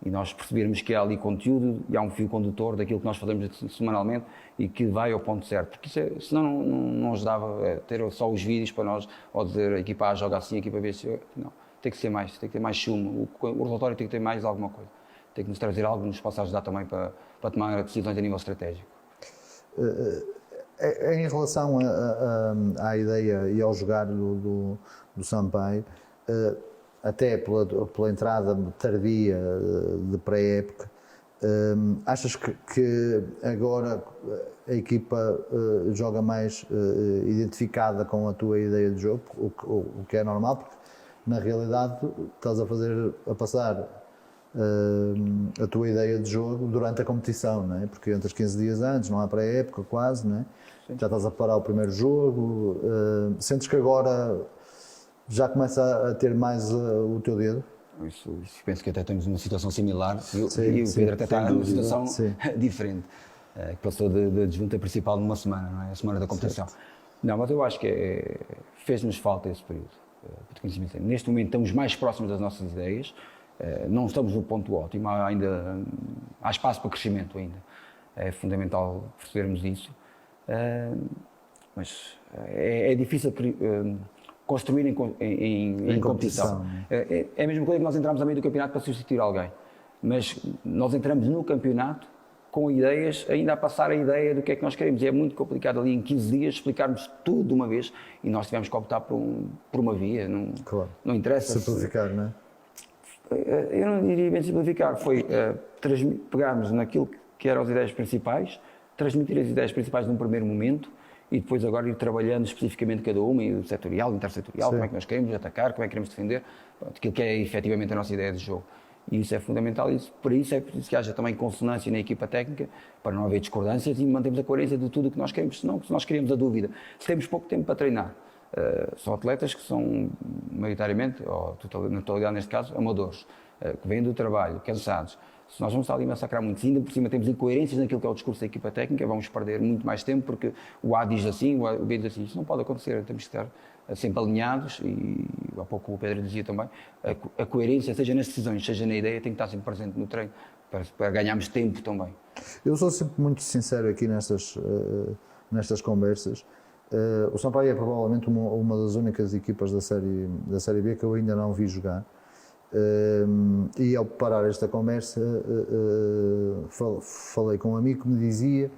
e nós percebermos que há ali conteúdo e há um fio condutor daquilo que nós fazemos semanalmente e que vai ao ponto certo. Porque isso senão não nos dava ter só os vídeos para nós, ou dizer a equipa A joga assim, a equipa B... Não, tem que ser mais, tem que ter mais sumo. O relatório tem que ter mais alguma coisa. Tem que nos trazer algo que nos possa ajudar também para tomar decisões a nível estratégico. Em relação à ideia e ao jogar do Sampaio, até pela entrada tardia de pré-época, achas que agora a equipa joga mais identificada com a tua ideia de jogo, o que é normal, porque na realidade estás a passar a tua ideia de jogo durante a competição, não é? Porque entras 15 dias antes, não há pré-época quase, não é? Já estás a preparar o primeiro jogo, sentes que agora já começa a ter mais o teu dedo? Isso, penso que até temos uma situação similar e o Sim, Pedro até está numa situação sim. diferente, que passou de desjunta principal numa semana, não é? A semana da competição. Certo. Não, mas eu acho que fez-nos falta esse período. Neste momento estamos mais próximos das nossas ideias, não estamos no ponto ótimo, há espaço para crescimento ainda. É fundamental percebermos isso, mas é difícil construir em competição. É a mesma coisa que nós entramos a meio do campeonato para substituir alguém, mas nós entramos no campeonato com ideias, ainda a passar a ideia do que é que nós queremos. E é muito complicado ali em 15 dias explicarmos tudo de uma vez e nós tivemos que optar por uma via. Não interessa. Simplificar, não é? Eu não diria bem simplificar, foi pegarmos naquilo que eram as ideias principais, transmitir as ideias principais num primeiro momento e depois agora ir trabalhando especificamente cada uma, e o setorial, o intersetorial, como é que nós queremos atacar, como é que queremos defender, aquilo que é efetivamente a nossa ideia de jogo. E isso é fundamental, por isso é preciso que haja também consonância na equipa técnica, para não haver discordâncias e mantermos a coerência de tudo o que nós queremos. Senão, se nós queremos a dúvida, se temos pouco tempo para treinar, são atletas que são, maioritariamente, ou na totalidade neste caso, amadores, que vêm do trabalho, cansados. Se nós vamos estar ali a massacrar muito, ainda por cima temos incoerências naquilo que é o discurso da equipa técnica, vamos perder muito mais tempo, porque o A diz assim, o B diz assim. Isso não pode acontecer, temos que estar sempre alinhados e, há pouco o Pedro dizia também, a coerência, seja nas decisões, seja na ideia, tem que estar sempre presente no treino, para ganharmos tempo também. Eu sou sempre muito sincero aqui nestas conversas. O Sampaio é provavelmente uma das únicas equipas da série B que eu ainda não vi jogar. E ao preparar esta conversa, falei com um amigo que me dizia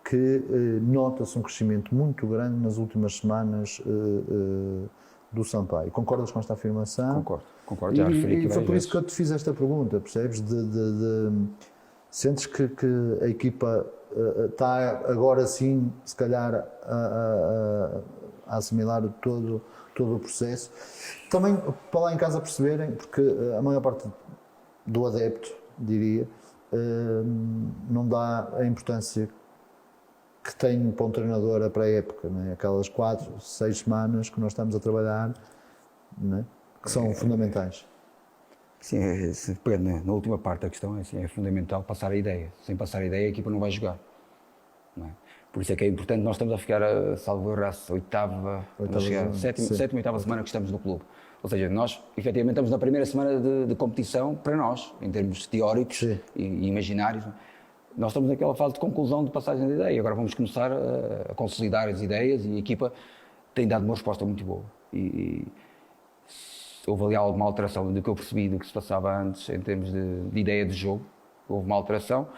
que nota-se um crescimento muito grande nas últimas semanas do Sampaio. Concordas com esta afirmação? Concordo. Já referi que foi por isso que eu te fiz esta pergunta, percebes? Sentes que a equipa está agora sim, se calhar, a assimilar todo o processo. Também para lá em casa perceberem, porque a maior parte do adepto, diria, não dá a importância que tem para um treinador a pré-época, não é? Aquelas 4, 6 semanas que nós estamos a trabalhar, não é? Que são fundamentais. Sim, pegando na última parte da questão, é fundamental passar a ideia. Sem passar a ideia, a equipa não vai jogar. Não é? Por isso é que é importante, nós estamos a ficar a salvo erro, sétima, oitava semana que estamos no clube. Ou seja, nós efetivamente estamos na primeira semana de competição para nós, em termos teóricos e imaginários. Nós estamos naquela fase de conclusão de passagem de ideia. Agora vamos começar a consolidar as ideias e a equipa tem dado uma resposta muito boa. E houve ali alguma alteração do que eu percebi do que se passava antes em termos de ideia de jogo. Houve uma alteração.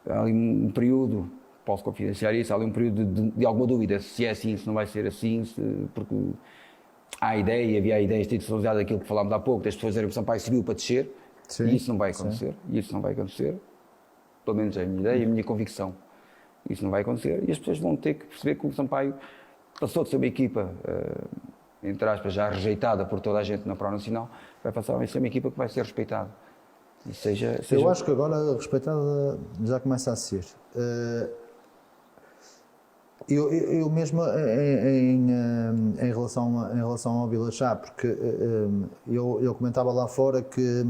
Há ali um período, posso confidenciar isso, há ali um período de alguma dúvida se é assim, se não vai ser assim, porque há a ideia, havia a ideia institucionalizada daquilo que falámos há pouco, das pessoas dizerem que o Sampaio subiu para descer, e isso não vai acontecer. E isso não vai acontecer. Pelo menos é a minha ideia e a minha convicção. Isso não vai acontecer e as pessoas vão ter que perceber que o Sampaio passou de ser uma equipa, entre aspas, já rejeitada por toda a gente na Pro Nacional, vai passar a ser uma equipa que vai ser respeitada. E seja... Eu acho que agora respeitada já começa a ser. Eu mesmo em relação ao Vila Chá, porque eu comentava lá fora que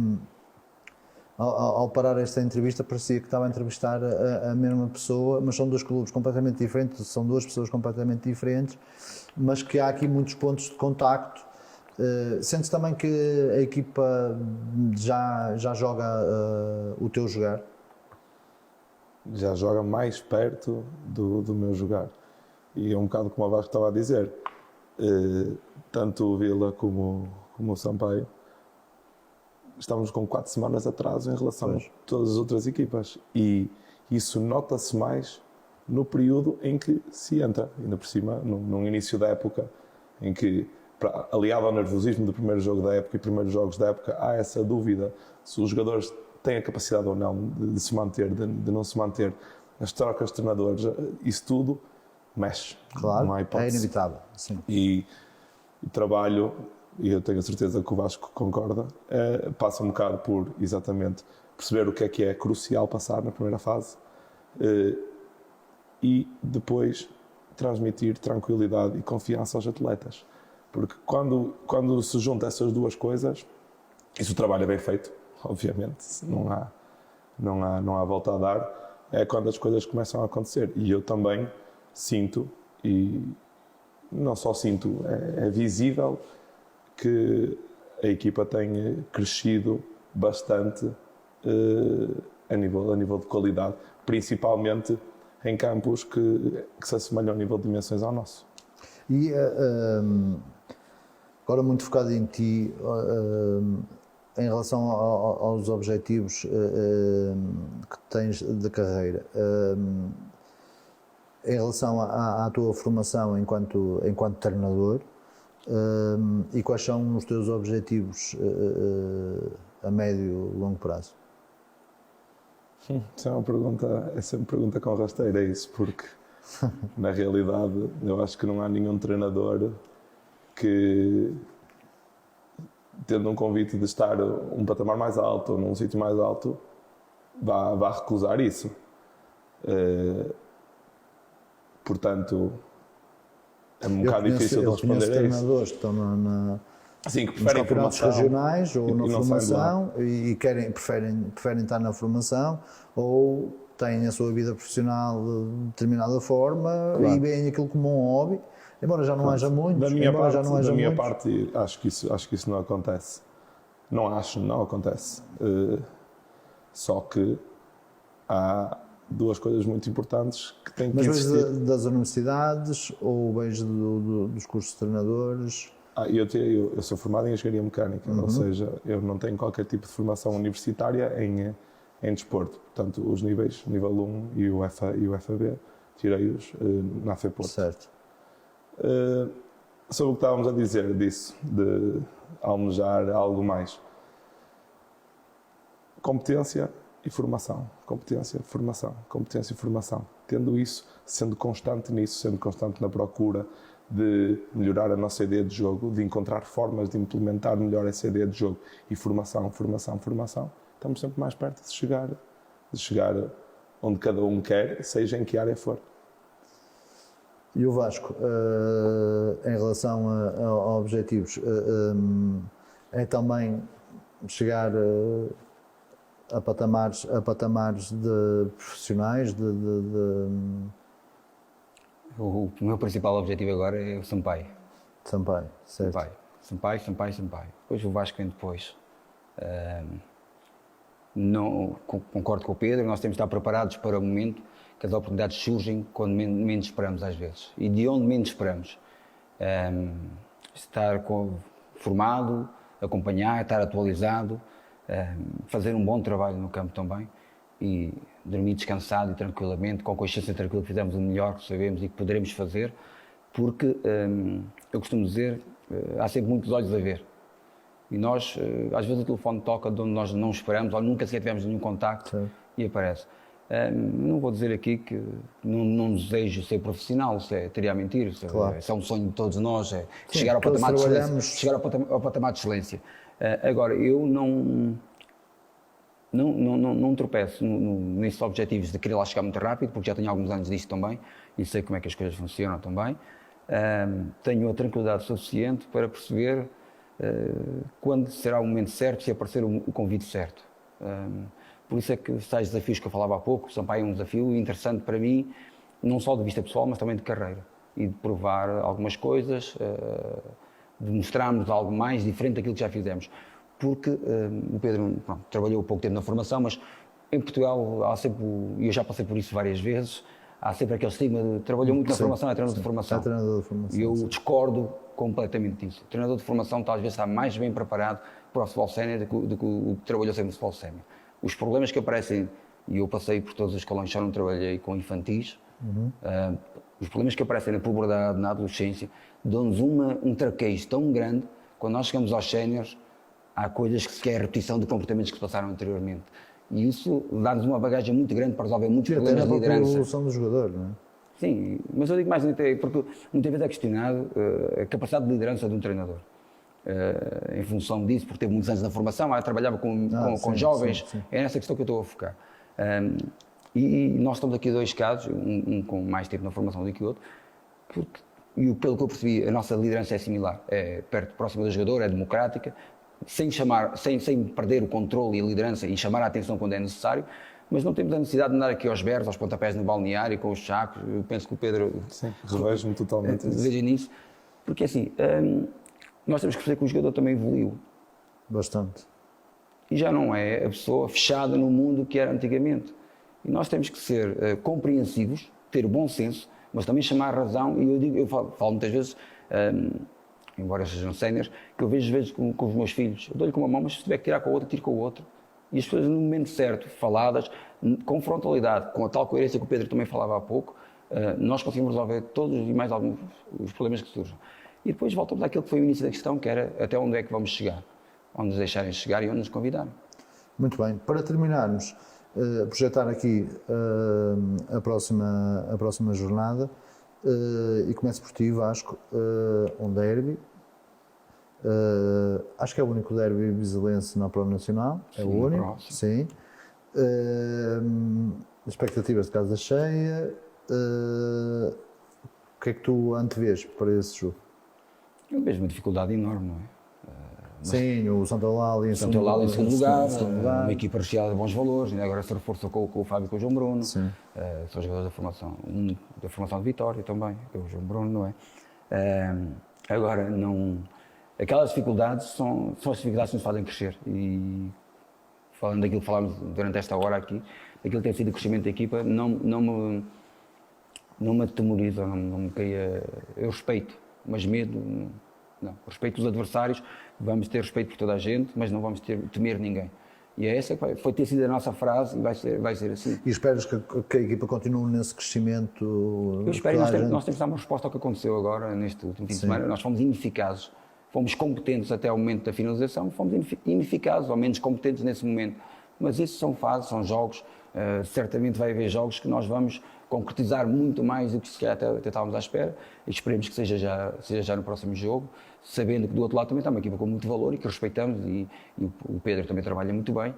ao parar esta entrevista parecia que estava a entrevistar a mesma pessoa, mas são dois clubes completamente diferentes, são duas pessoas completamente diferentes, mas que há aqui muitos pontos de contacto Sentes também que a equipa já joga o teu jogar? Já joga mais perto do meu jogar. E é um bocado como o Vasco estava a dizer, tanto o Vila como o Sampaio, estamos com 4 semanas de atraso em relação a todas as outras equipas. E isso nota-se mais no período em que se entra, ainda por cima, no início da época, em que, aliado ao nervosismo do primeiro jogo da época e primeiros jogos da época, há essa dúvida se os jogadores têm a capacidade ou não de se manter, de não se manter, as trocas de treinadores, isso tudo mexe. Claro, não há hipótese. é inevitável. Sim. E o trabalho, e eu tenho a certeza que o Vasco concorda, passa um bocado por, exatamente, perceber o que é crucial passar na primeira fase e depois transmitir tranquilidade e confiança aos atletas. Porque quando se junta essas duas coisas, isso o trabalho é bem feito, obviamente, não há volta a dar, é quando as coisas começam a acontecer. E eu também sinto, e não só sinto, é visível que a equipa tem crescido bastante a nível de qualidade, principalmente em campos que se assemelham a nível de dimensões ao nosso. E agora muito focado em ti, em relação aos objetivos que tens de carreira, em relação à tua formação enquanto treinador, e quais são os teus objetivos a médio e longo prazo? Isso é sempre pergunta com rasteira, é isso, porque na realidade eu acho que não há nenhum treinador que, tendo um convite de estar um patamar mais alto ou num sítio mais alto, vá recusar isso. Portanto, é um bocado difícil de responder a isso. Treinadores que estão Sim, que nos preferem campeonatos formação regionais ou na formação e preferem estar na formação, ou têm a sua vida profissional de determinada forma, claro, e veem aquilo como um hobby, embora já não haja muitos. Da minha parte, acho que isso não acontece. Não acontece. Só que há duas coisas muito importantes que têm que existir. Mas vejo das universidades ou vejo dos cursos de treinadores? Eu sou formado em engenharia mecânica, ou seja, eu não tenho qualquer tipo de formação universitária em desporto. Portanto, os níveis, nível 1 e o FAB, tirei-os na FEPORT. Certo. Sobre o que estávamos a dizer disso, de almejar algo mais. Competência e formação. Competência, formação. Competência e formação. Tendo isso, sendo constante nisso, sendo constante na procura de melhorar a nossa ideia de jogo, de encontrar formas de implementar melhor essa ideia de jogo, e formação, estamos sempre mais perto de chegar onde cada um quer, seja em que área for. E o Vasco, em relação a objetivos, é também chegar a patamares de profissionais, O meu principal objetivo agora é o Sampaio. Sampaio, certo. Sampaio. Depois o Vasco vem depois. Não, concordo com o Pedro, nós temos de estar preparados para o momento que as oportunidades surgem quando menos esperamos às vezes. E de onde menos esperamos. Estar formado, acompanhar, estar atualizado, fazer um bom trabalho no campo também e dormir descansado e tranquilamente, com a consciência tranquila que fizemos o melhor que sabemos e que poderemos fazer, porque eu costumo dizer, há sempre muitos olhos a ver. E nós, às vezes o telefone toca de onde nós não esperamos, ou nunca sequer tivemos nenhum contacto. Sim. E aparece. Não vou dizer aqui que não desejo ser profissional, teria a mentir, claro, é um sonho de todos nós, sim, chegar ao patamar de excelência. Agora, eu não tropeço nesses objetivos de querer lá chegar muito rápido, porque já tenho alguns anos disto também e sei como é que as coisas funcionam também. Tenho a tranquilidade suficiente para perceber quando será o momento certo, se aparecer o convite certo. Por isso é que os tais desafios que eu falava há pouco, o Sampaio é um desafio interessante para mim, não só de vista pessoal, mas também de carreira. E de provar algumas coisas, de mostrarmos algo mais diferente daquilo que já fizemos. Porque o Pedro trabalhou pouco tempo na formação, mas em Portugal há sempre, e eu já passei por isso várias vezes, há sempre aquele estigma de trabalhou muito na formação, é treinador de formação. É treinador de formação. E eu discordo completamente disso. O treinador de formação às vezes está mais bem preparado para o futebol sénior do que o que trabalhou sempre no futebol sénior. Os problemas que aparecem, e eu passei por todos os escalões, já não trabalhei com infantis, os problemas que aparecem na puberdade, na adolescência, dão-nos um traquejo tão grande, quando nós chegamos aos séniores, há coisas que se quer repetição de comportamentos que se passaram anteriormente. E isso dá-nos uma bagagem muito grande para resolver muitos problemas de liderança. A evolução do jogador, não é? Sim, mas eu digo mais até porque muitas vezes é questionado a capacidade de liderança de um treinador. Em função disso, porque teve muitos anos na formação, trabalhava com jovens, sim. É nessa questão que eu estou a focar. E nós estamos aqui dois casos, um com mais tempo na formação do que o outro, e pelo que eu percebi, a nossa liderança é similar, é próxima do jogador, é democrática, sem perder o controle e a liderança e chamar a atenção quando é necessário, mas não temos a necessidade de andar aqui aos berros, aos pontapés no balneário, com os sacos. Eu penso que o Pedro... Sim, revejo-me totalmente veja nisso. Porque assim, nós temos que perceber que o jogador também evoluiu. Bastante. E já não é a pessoa fechada no mundo que era antigamente. E nós temos que ser compreensivos, ter bom senso, mas também chamar a razão. E eu falo muitas vezes, embora sejam séniores, que eu vejo às vezes com os meus filhos. Eu dou-lhe com uma mão, mas se tiver que tirar com a outra, tiro com a outra. E as coisas no momento certo, faladas, com frontalidade, com a tal coerência que o Pedro também falava há pouco, nós conseguimos resolver todos e mais alguns os problemas que surjam. E depois voltamos àquilo que foi o início da questão, que era até onde é que vamos chegar, onde nos deixarem chegar e onde nos convidarem. Muito bem. Para terminarmos, projetar aqui a próxima jornada, e começo por ti, Vasco, um derby. Acho que é o único derby vizelense na prova nacional, sim, é o único, próximo. Sim. Expectativas de casa cheia, o que é que tu antevês para esse jogo? Eu vejo uma dificuldade enorme, não é? Sim, o Santa Eulália em segundo lugar, uma equipa recheada de bons valores, ainda agora se reforçou com o Fábio e com o João Bruno, são jogadores da formação, da formação de Vitória também, é o João Bruno, não é? Agora, não... Aquelas dificuldades são as dificuldades que nos fazem crescer e falando daquilo que falámos durante esta hora aqui, daquilo que tem sido o crescimento da equipa, não me atemoriza, não me caia, eu respeito, mas medo, não, respeito os adversários, vamos ter respeito por toda a gente, mas não vamos temer ninguém. E é essa que foi ter sido a nossa frase e vai ser assim. E esperas que a equipa continue nesse crescimento? Eu espero, nós temos de dar uma resposta ao que aconteceu agora, neste último fim de semana, nós fomos ineficazes. Fomos competentes até ao momento da finalização, fomos ineficazes ou menos competentes nesse momento. Mas isso são fases, são jogos. Certamente vai haver jogos que nós vamos concretizar muito mais do que se calhar até estávamos à espera. E esperemos que seja já no próximo jogo, sabendo que do outro lado também está uma equipa com muito valor e que respeitamos. E o Pedro também trabalha muito bem.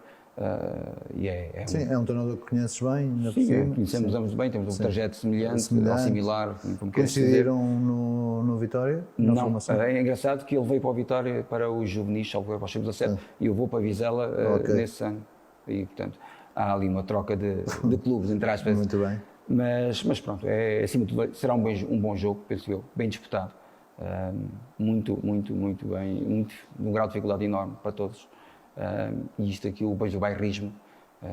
Sim, é um treinador que conheces bem, ainda por cima. Conhecemos ambos bem, temos um trajeto semelhante, ou similar. Coincidiram no Vitória? Não, é engraçado que ele veio para o Vitória para o juvenis, para o Sub-17, e eu vou para a Vizela nesse ano. E, portanto, há ali uma troca de clubes, entre aspas. Muito bem. Mas pronto, acima de tudo, será um bom jogo, penso eu, bem disputado. Muito bem, de um grau de dificuldade enorme para todos. E isto aqui, o bairrismo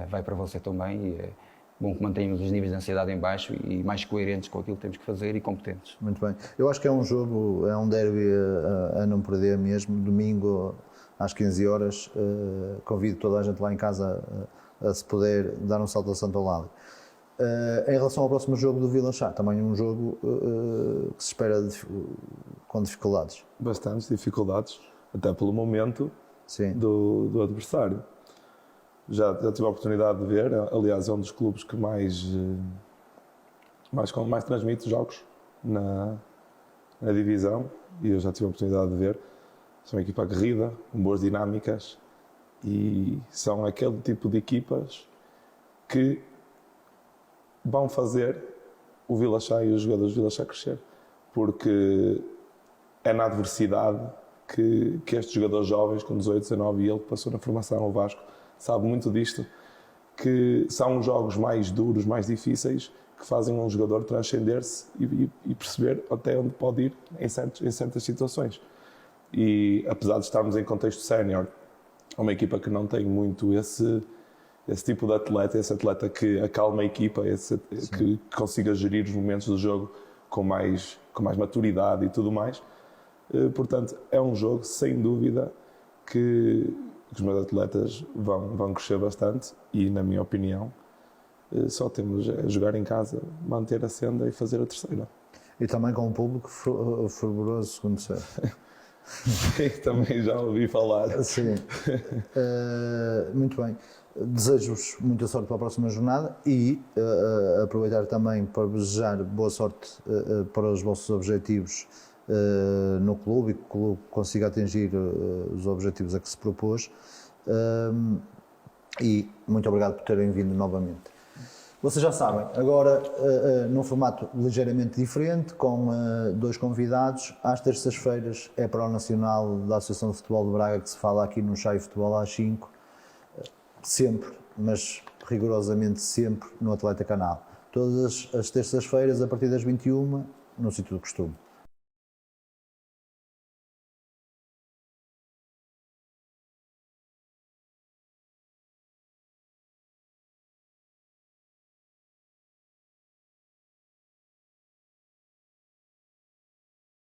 vai para você também, e é bom que mantenhamos os níveis de ansiedade em baixo e mais coerentes com aquilo que temos que fazer e competentes. Muito bem. Eu acho que é um jogo, é um derby a não perder mesmo, domingo às 15 horas, convido toda a gente lá em casa a se poder dar um salto ao Santa Eulália. Em relação ao próximo jogo do Vila Chá, também um jogo que se espera com dificuldades. Bastantes dificuldades, até pelo momento do adversário. Já tive a oportunidade de ver, aliás, é um dos clubes que mais transmite jogos na divisão, e eu já tive a oportunidade de ver. São uma equipa aguerrida, com boas dinâmicas, e são aquele tipo de equipas que vão fazer o Vila Chá e os jogadores do Vila Chá crescer, porque é na adversidade que estes jogadores jovens, com 18, 19, e ele que passou na formação, o Vasco, sabe muito disto, que são os jogos mais duros, mais difíceis, que fazem um jogador transcender-se e perceber até onde pode ir em certas situações. e apesar de estarmos em contexto sénior, é uma equipa que não tem muito esse tipo de atleta, esse atleta que acalma a equipa, que consiga gerir os momentos do jogo com mais maturidade e tudo mais. Portanto, é um jogo, sem dúvida, que os meus atletas vão crescer bastante e, na minha opinião, só temos a jogar em casa, manter a senda e fazer a terceira. E também com um público fervoroso, segundo sei. Também já ouvi falar. Sim. Muito bem. Desejo-vos muita sorte para a próxima jornada e aproveitar também para desejar boa sorte para os vossos objetivos no clube e que o clube consiga atingir os objetivos a que se propôs. E muito obrigado por terem vindo novamente. Vocês já sabem, agora num formato ligeiramente diferente, com 2 convidados, às terças-feiras é para o Nacional da Associação de Futebol de Braga que se fala aqui no Chá e Futebol às 5, sempre, mas rigorosamente sempre no Atleta Canal. Todas as terças-feiras a partir das 21, no sítio do costume.